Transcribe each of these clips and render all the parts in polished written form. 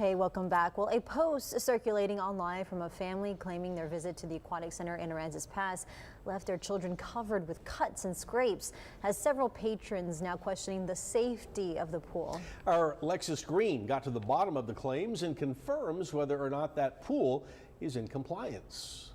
Hey, welcome back. Well, a post circulating online from a family claiming their visit to the aquatic center in Aransas Pass left their children covered with cuts and scrapes has several patrons now questioning the safety of the pool. Our Alexis Green got to the bottom of the claims and confirms whether or not that pool is in compliance.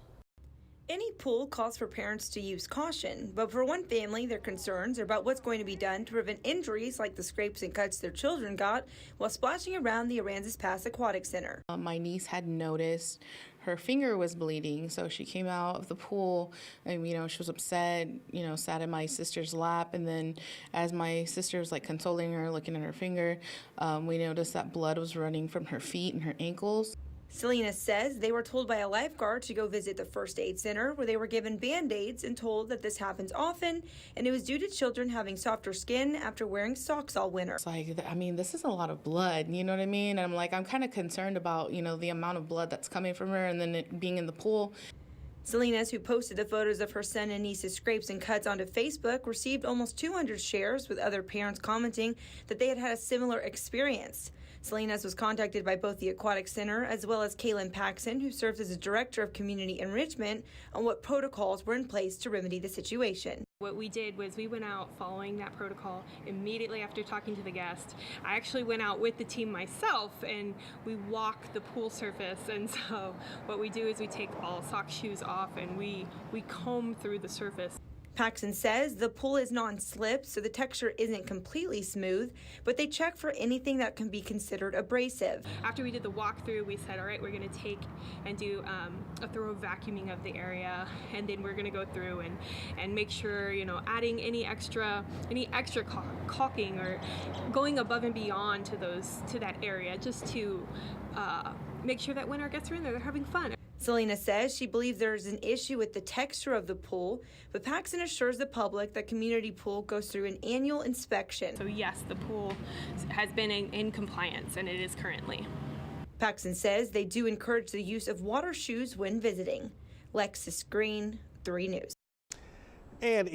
Any pool calls for parents to use caution, but for one family, their concerns are about what's going to be done to prevent injuries like the scrapes and cuts their children got while splashing around the Aransas Pass Aquatic Center. My niece had noticed her finger was bleeding, so she came out of the pool and, she was upset, sat in my sister's lap. And then as my sister was consoling her, looking at her finger, we noticed that blood was running from her feet and her ankles. Selena says they were told by a lifeguard to go visit the first aid center where they were given Band-Aids and told that this happens often and it was due to children having softer skin after wearing socks all winter. It's this is a lot of blood, you know what I mean? And I'm kind of concerned about, the amount of blood that's coming from her and then it being in the pool. Selena's, who posted the photos of her son and niece's scrapes and cuts onto Facebook, received almost 200 shares, with other parents commenting that they had had a similar experience. Selena's was contacted by both the Aquatic Center as well as Kaylin Paxson, who serves as a director of community enrichment, on what protocols were in place to remedy the situation. What we did was we went out following that protocol immediately after talking to the guest. I actually went out with the team myself and we walk the pool surface, and so what we do is we take all sock shoes off and we comb through the surface. Paxson says the pool is non-slip, so the texture isn't completely smooth, but they check for anything that can be considered abrasive. After we did the walkthrough, we said, all right, we're going to take and do a thorough vacuuming of the area, and then we're going to go through and make sure, adding any extra caulking or going above and beyond to that area, just to make sure that when our guests are in there, they're having fun. Selena says she believes there's an issue with the texture of the pool, but Paxson assures the public that community pool goes through an annual inspection. So yes, the pool has been in compliance, and it is currently. Paxson says they do encourage the use of water shoes when visiting. Alexis Green, 3 News. And